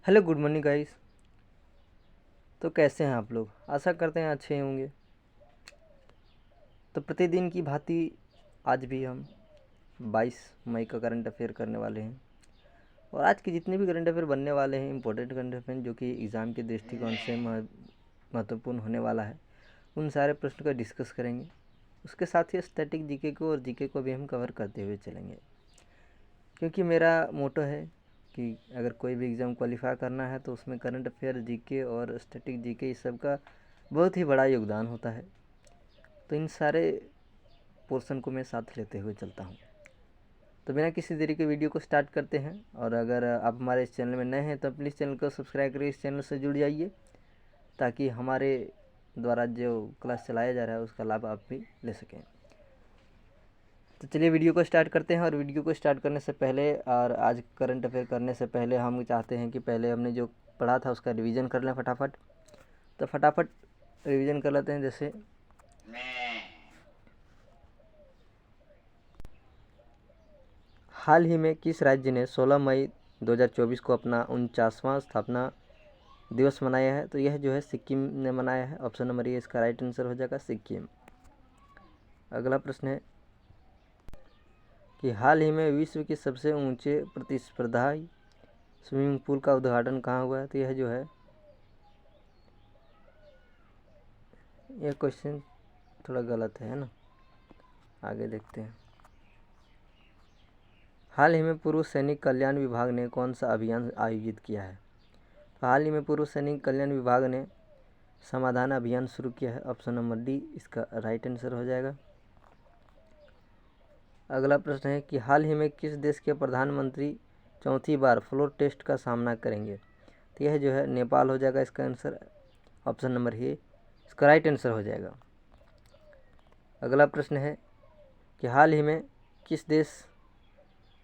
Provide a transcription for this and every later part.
Hello, good morning guys. तो कैसे हैं आप लोग? आशा करते हैं अच्छे होंगे। तो प्रतिदिन की भांति आज भी हम 22 मई का करंट अफेयर करने वाले हैं। और आज के जितने भी करंट अफेयर बनने वाले हैं, इंपॉर्टेंट करंट अफेयर जो कि एग्ज़ाम के दृष्टिकोण से महत्वपूर्ण होने वाला है, उन सारे प्रश्न का डिस्कस करेंगे। उसके साथ ही स्टैटिक जीके को और जीके को भी हम कवर करते हुए चलेंगे, क्योंकि मेरा मोटो है कि अगर कोई भी एग्ज़ाम क्वालिफाई करना है तो उसमें करंट अफेयर, जीके और स्टैटिक जीके इस सब का बहुत ही बड़ा योगदान होता है। तो इन सारे पोर्शन को मैं साथ लेते हुए चलता हूँ। तो बिना किसी देरी के वीडियो को स्टार्ट करते हैं। और अगर आप हमारे इस चैनल में नए हैं तो प्लीज़ चैनल को सब्सक्राइब करिए, इस चैनल से जुड़ जाइए, ताकि हमारे द्वारा जो क्लास चलाया जा रहा है उसका लाभ आप भी ले सकें। तो चलिए वीडियो को स्टार्ट करते हैं। और वीडियो को स्टार्ट करने से पहले और आज करंट अफेयर करने से पहले हम चाहते हैं कि पहले हमने जो पढ़ा था उसका रिवीजन कर लें फटाफट। तो फटाफट रिवीजन कर लेते हैं। जैसे हाल ही में किस राज्य ने 16 मई 2024 को अपना 49वां स्थापना दिवस मनाया है? तो यह जो है सिक्किम ने मनाया है। ऑप्शन नंबर ए इसका राइट आंसर हो जाएगा, सिक्किम। अगला प्रश्न है कि हाल ही में विश्व के सबसे ऊंचे प्रतिस्पर्धाई स्विमिंग पूल का उद्घाटन कहाँ हुआ है? तो यह जो है, यह क्वेश्चन थोड़ा गलत है ना। आगे देखते हैं। हाल ही में पूर्व सैनिक कल्याण विभाग ने कौन सा अभियान आयोजित किया है? तो हाल ही में पूर्व सैनिक कल्याण विभाग ने समाधान अभियान शुरू किया है। ऑप्शन नंबर डी इसका राइट आंसर हो जाएगा। अगला प्रश्न है कि हाल ही में किस देश के प्रधानमंत्री चौथी बार फ्लोर टेस्ट का सामना करेंगे? तो यह जो है नेपाल हो जाएगा इसका आंसर। ऑप्शन नंबर ए इसका राइट आंसर हो जाएगा। अगला प्रश्न है कि हाल ही में किस देश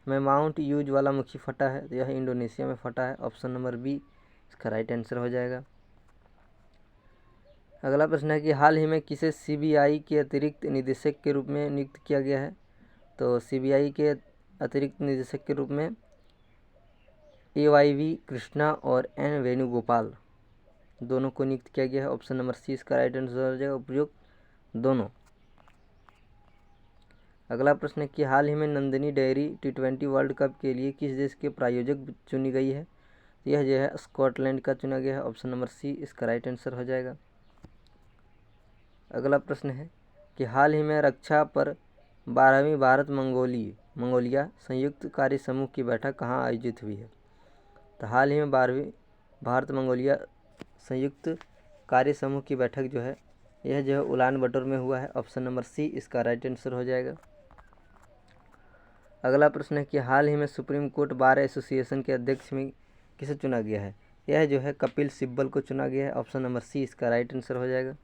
में माउंट यूज ज्वालामुखी फटा है? तो यह इंडोनेशिया में फटा है। ऑप्शन नंबर बी इसका राइट आंसर हो जाएगा। अगला प्रश्न है कि हाल ही में किसे सीबीआई के अतिरिक्त निदेशक के रूप में नियुक्त किया गया है? तो सीबीआई के अतिरिक्त निदेशक के रूप में AYV कृष्णा और N वेणुगोपाल दोनों को नियुक्त किया गया है। ऑप्शन नंबर सी इसका राइट आंसर हो जाएगा, उपयुक्त दोनों। अगला प्रश्न है कि हाल ही में Nandini dairy T20 world cup के लिए किस देश के प्रायोजक चुनी गई है? तो यह जो है स्कॉटलैंड का चुना गया है। ऑप्शन नंबर सी इसका राइट आंसर हो जाएगा। अगला प्रश्न है कि हाल ही में रक्षा पर 12वीं भारत मंगोलिया संयुक्त कार्य समूह की बैठक कहाँ आयोजित हुई है? तो हाल ही में 12वीं भारत मंगोलिया संयुक्त कार्य समूह की बैठक जो है, यह जो है उलान बटोर में हुआ है। ऑप्शन नंबर सी इसका राइट आंसर हो जाएगा। अगला प्रश्न है कि हाल ही में सुप्रीम कोर्ट बार एसोसिएशन के अध्यक्ष में किसे चुना गया है? यह जो है कपिल सिब्बल को चुना गया है। ऑप्शन नंबर सी इसका राइट आंसर हो जाएगा।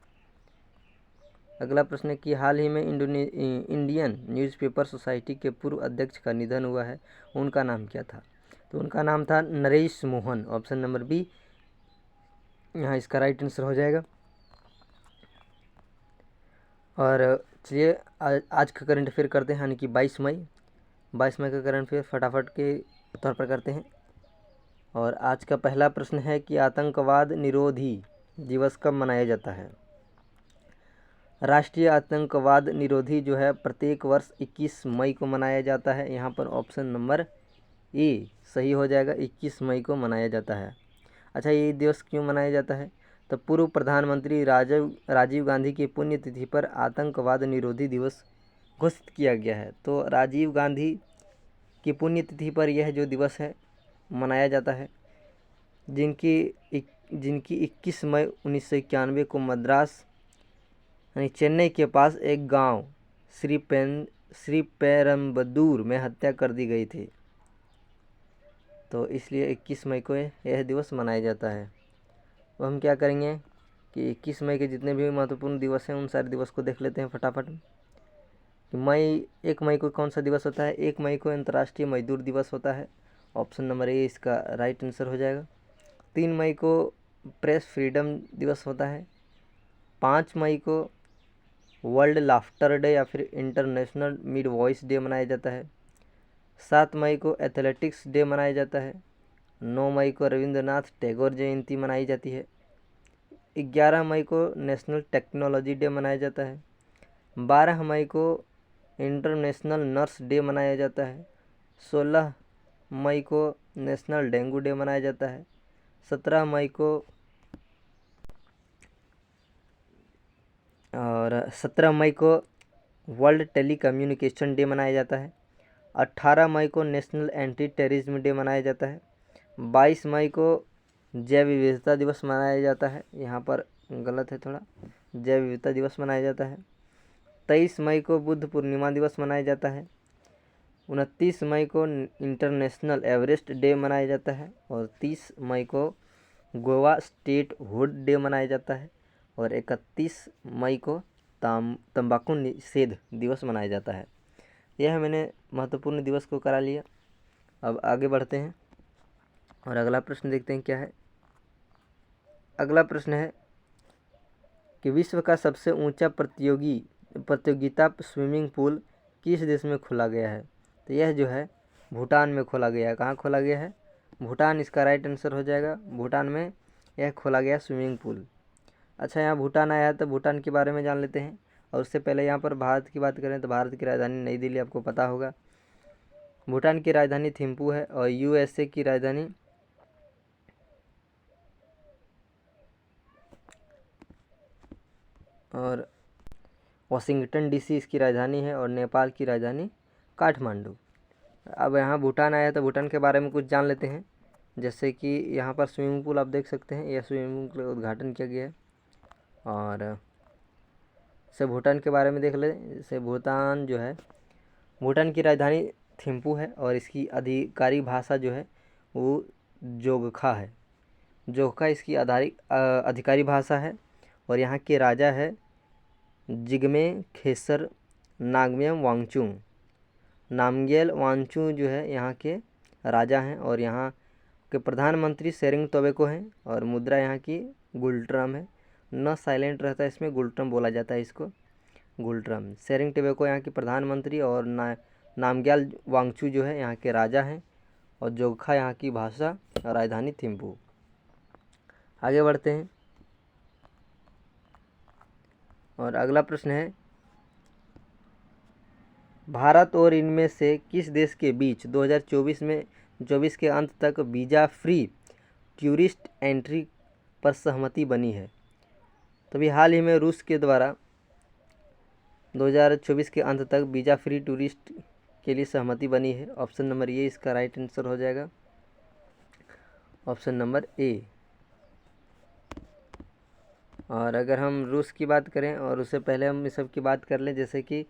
अगला प्रश्न है कि हाल ही में इंडियन न्यूज़पेपर सोसाइटी के पूर्व अध्यक्ष का निधन हुआ है, उनका नाम क्या था? तो उनका नाम था Naresh Mohan. Option number B यहाँ इसका राइट आंसर हो जाएगा। और चलिए आज का करंट अफेयर करते हैं, यानी कि 22 मई का करंट अफेयर फटाफट के तौर पर करते हैं। और आज का पहला प्रश्न है कि आतंकवाद निरोधी दिवस कब मनाया जाता है? राष्ट्रीय आतंकवाद निरोधी जो है प्रत्येक वर्ष 21 मई को मनाया जाता है। यहाँ पर ऑप्शन नंबर ए सही हो जाएगा, 21 मई को मनाया जाता है। अच्छा, ये दिवस क्यों मनाया जाता है? तो पूर्व प्रधानमंत्री राजीव गांधी की पुण्यतिथि पर आतंकवाद निरोधी दिवस घोषित किया गया है। तो राजीव गांधी की पुण्यतिथि पर यह जो दिवस है मनाया जाता है, जिनकी 21 मई 1991 को मद्रास यानी चेन्नई के पास एक गांव श्रीपेरम्बदूर में हत्या कर दी गई थी। तो इसलिए 21 मई को यह दिवस मनाया जाता है। तो हम क्या करेंगे कि 21 मई के जितने भी महत्वपूर्ण दिवस हैं उन सारे दिवस को देख लेते हैं फटाफट। कि 1 मई को कौन सा दिवस होता है? 1 मई को अंतर्राष्ट्रीय मजदूर दिवस होता है। ऑप्शन नंबर ए इसका राइट आंसर हो जाएगा। 3 मई को प्रेस फ्रीडम दिवस होता है। 5 मई को वर्ल्ड लाफ्टर डे या फिर इंटरनेशनल मिड वॉइस डे मनाया जाता है। 7 मई को एथलेटिक्स डे मनाया जाता है। 9 मई को रविंद्रनाथ टैगोर जयंती मनाई जाती है। 11 मई को नेशनल टेक्नोलॉजी डे मनाया जाता है। 12 मई को इंटरनेशनल नर्स डे मनाया जाता है। 16 मई को नेशनल डेंगू डे मनाया जाता है। 17 मई को 17 मई को वर्ल्ड टेली कम्युनिकेशन डे मनाया जाता है। 18 मई को नेशनल एंटी टेररिज्म डे मनाया जाता है। 22 मई को जैव विविधता दिवस मनाया जाता है। यहाँ पर गलत है थोड़ा, जैव विविधता दिवस मनाया जाता है। 23 मई को बुद्ध पूर्णिमा दिवस मनाया जाता है। 29 मई को इंटरनेशनल एवरेस्ट डे मनाया जाता है। और 30 मई को गोवा स्टेट हुड डे मनाया जाता है। और 31 मई को तंबाकू निषेध दिवस मनाया जाता है। यह मैंने महत्वपूर्ण दिवस को करा लिया। अब आगे बढ़ते हैं और अगला प्रश्न देखते हैं क्या है। अगला प्रश्न है कि विश्व का सबसे ऊंचा प्रतियोगिता स्विमिंग पूल किस देश में खोला गया है? तो यह जो है भूटान में खोला गया है। कहाँ खोला गया है? भूटान इसका राइट आंसर हो जाएगा। भूटान में यह खोला गया स्विमिंग पूल। अच्छा, यहाँ भूटान आया है तो भूटान के बारे में जान लेते हैं। और उससे पहले यहाँ पर भारत की बात करें तो भारत की राजधानी नई दिल्ली आपको पता होगा। भूटान की राजधानी थिम्पू है और यूएसए की राजधानी और वाशिंगटन डीसी इसकी राजधानी है। और नेपाल की राजधानी काठमांडू। अब यहाँ भूटान आया तो भूटान के बारे में कुछ जान लेते हैं। जैसे कि यहाँ पर स्विमिंग पूल आप देख सकते हैं, यह स्विमिंग पूल का उद्घाटन किया गया है। और से भूटान के बारे में देख ले। जैसे भूटान जो है, भूटान की राजधानी थिम्पू है और इसकी आधिकारिक भाषा जो है वो जोगखा है। जोगखा इसकी आधिकारिक भाषा है। और यहाँ के राजा है जिग्मे खेसर नामग्यल वांगचुक। नामग्यल वांगचुक जो है यहाँ के राजा हैं। और यहाँ के प्रधानमंत्री सेरिंग टोबैको हैं। और मुद्रा यहाँ की गुल्ट्रम है। न साइलेंट रहता है इसमें, गुल्ट्रम बोला जाता है इसको, गुल्ट्रम। सेरिंग टोबैको यहाँ के प्रधानमंत्री और नामग्याल वांगचुक जो है यहाँ के राजा हैं। और जोगखा यहाँ की भाषा, राजधानी थिम्पू। आगे बढ़ते हैं और अगला प्रश्न है भारत और इनमें से किस देश के बीच 2024 के अंत तक वीज़ा फ्री टूरिस्ट एंट्री पर सहमति बनी है? तो अभी हाल ही में रूस के द्वारा 2024 के अंत तक वीज़ा फ्री टूरिस्ट के लिए सहमति बनी है। ऑप्शन नंबर ए इसका राइट आंसर हो जाएगा। Option number A. और अगर हम रूस की बात करें और उससे पहले हम इस सब की बात कर लें, जैसे कि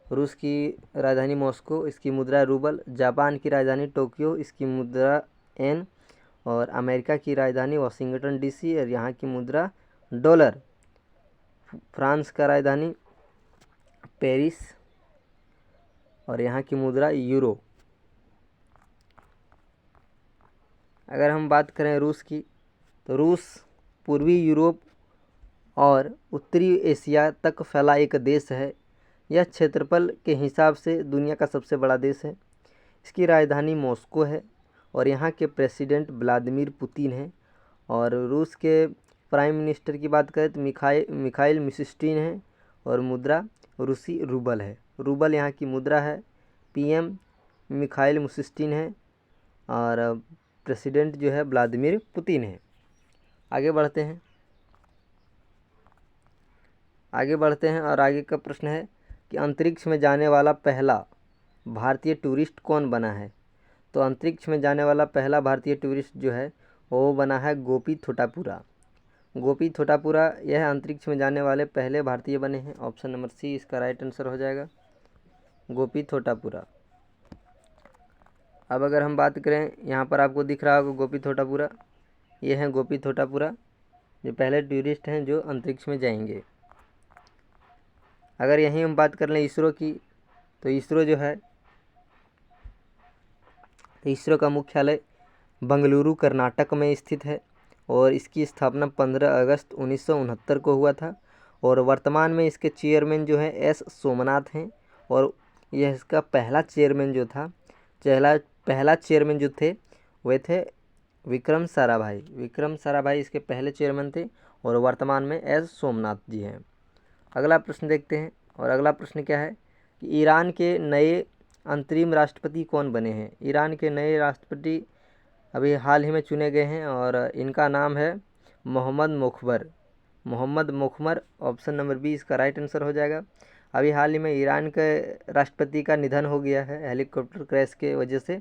रूस की राजधानी मॉस्को, इसकी मुद्रा रूबल। जापान की राजधानी टोक्यो, इसकी मुद्रा एन। और अमेरिका की राजधानी वाशिंगटन डीसी और यहाँ की मुद्रा डॉलर। फ्रांस का राजधानी पेरिस और यहाँ की मुद्रा यूरो। अगर हम बात करें रूस की, तो रूस पूर्वी यूरोप और उत्तरी एशिया तक फैला एक देश है। यह क्षेत्रफल के हिसाब से दुनिया का सबसे बड़ा देश है। इसकी राजधानी मॉस्को है और यहाँ के प्रेसिडेंट व्लादिमीर पुतिन हैं। और रूस के प्राइम मिनिस्टर की बात करें तो मिखाइल मिशस्टिन है। और मुद्रा रूसी रूबल है। रूबल यहाँ की मुद्रा है। पीएम मिखाइल मिशस्टिन है और प्रेसिडेंट जो है व्लादिमीर पुतिन है। आगे बढ़ते हैं और आगे का प्रश्न है कि अंतरिक्ष में जाने वाला पहला भारतीय टूरिस्ट कौन बना है? तो अंतरिक्ष में जाने वाला पहला भारतीय टूरिस्ट जो है वो बना है गोपी थोटापुरा। गोपी थोटापुरा यह अंतरिक्ष में जाने वाले पहले भारतीय बने हैं। ऑप्शन नंबर सी इसका राइट आंसर हो जाएगा, गोपी थोटापुरा। अब अगर हम बात करें, यहाँ पर आपको दिख रहा होगा गोपी थोटापुरा, ये हैं गोपी थोटापुरा जो पहले टूरिस्ट हैं जो अंतरिक्ष में जाएंगे। अगर यहीं हम बात कर लें इसरो की, तो इसरो जो है, इसरो का मुख्यालय बंगलुरु कर्नाटक में स्थित है। और इसकी स्थापना 15 अगस्त 1969 को हुआ था। और वर्तमान में इसके चेयरमैन जो हैं एस सोमनाथ हैं। और यह इसका पहला चेयरमैन जो था, पहला चेयरमैन जो थे वे थे विक्रम साराभाई। विक्रम साराभाई इसके पहले चेयरमैन थे और वर्तमान में एस सोमनाथ जी हैं। अगला प्रश्न देखते हैं, और अगला प्रश्न क्या है कि ईरान के नए अंतरिम राष्ट्रपति कौन बने हैं। ईरान के नए राष्ट्रपति अभी हाल ही में चुने गए हैं और इनका नाम है Mohammad Mukhbar. Mohammad Mukhbar, option number B इसका राइट आंसर हो जाएगा। अभी हाल ही में ईरान के राष्ट्रपति का निधन हो गया है हेलीकॉप्टर क्रैश के वजह से,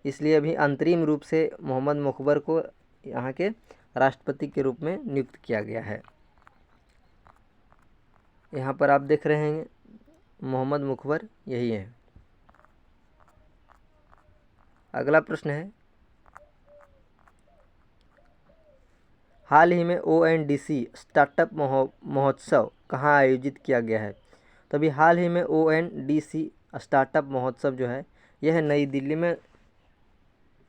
इसलिए अभी अंतरिम रूप से मोहम्मद मुखबर को यहाँ के राष्ट्रपति के रूप में नियुक्त किया गया है। यहाँ पर आप देख रहे हैं मोहम्मद मुखबर यही है। अगला प्रश्न है, हाल ही में ONDC स्टार्टअप महोत्सव कहाँ आयोजित किया गया है। तो अभी हाल ही में ONDC स्टार्टअप महोत्सव जो है यह नई दिल्ली में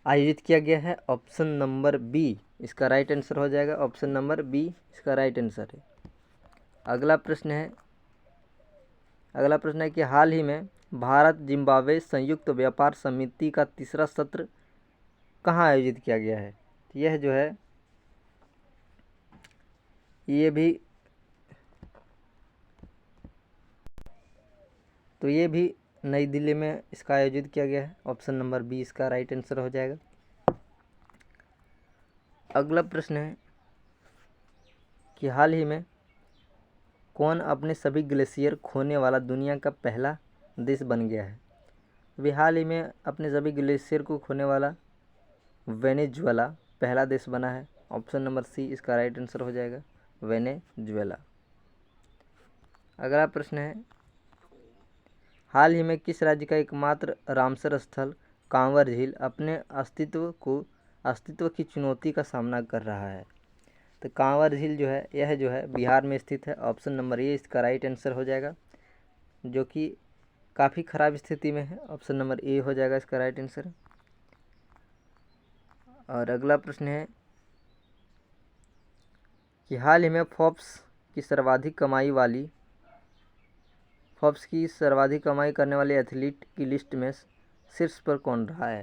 आयोजित किया गया है। ऑप्शन नंबर बी इसका राइट आंसर हो जाएगा। ऑप्शन नंबर बी इसका राइट आंसर है। अगला प्रश्न है कि हाल ही में भारत जिम्बाब्वे संयुक्त व्यापार समिति का तीसरा सत्र कहाँ आयोजित किया गया है। यह जो है ये भी नई दिल्ली में इसका आयोजित किया गया है। ऑप्शन नंबर बी इसका राइट आंसर हो जाएगा। अगला प्रश्न है कि हाल ही में कौन अपने सभी ग्लेशियर खोने वाला दुनिया का पहला देश बन गया है। अभी हाल ही में अपने सभी ग्लेशियर को खोने वाला वेनेजुएला पहला देश बना है। ऑप्शन नंबर सी इसका राइट आंसर हो जाएगा, वेनेजुएला। अगला प्रश्न है, हाल ही में किस राज्य का एकमात्र रामसर स्थल कांवर झील अपने अस्तित्व की चुनौती का सामना कर रहा है। तो कांवर झील जो है यह जो है बिहार में स्थित है। ऑप्शन नंबर ए इसका राइट आंसर हो जाएगा, जो कि काफ़ी ख़राब स्थिति में है। ऑप्शन नंबर ए हो जाएगा इसका राइट आंसर। और अगला प्रश्न है कि हाल ही में फोर्ब्स की सर्वाधिक कमाई करने वाले एथलीट की लिस्ट में शीर्ष पर कौन रहा है।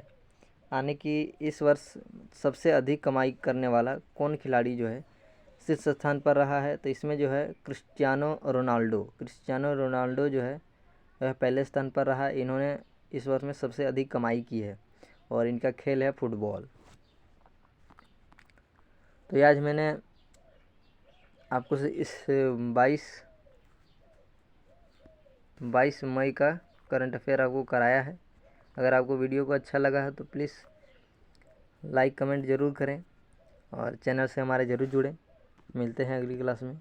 यानी कि इस वर्ष सबसे अधिक कमाई करने वाला कौन खिलाड़ी जो है शीर्ष स्थान पर रहा है। तो इसमें जो है क्रिस्टियानो रोनाल्डो जो है वह पहले स्थान पर रहा। इन्होंने इस वर्ष में सबसे अधिक कमाई की है और इनका खेल है फुटबॉल। तो आज मैंने आपको इस 22 मई का करंट अफेयर आपको कराया है। अगर आपको वीडियो को अच्छा लगा है तो प्लीज़ लाइक कमेंट ज़रूर करें और चैनल से हमारे ज़रूर जुड़ें। मिलते हैं अगली क्लास में।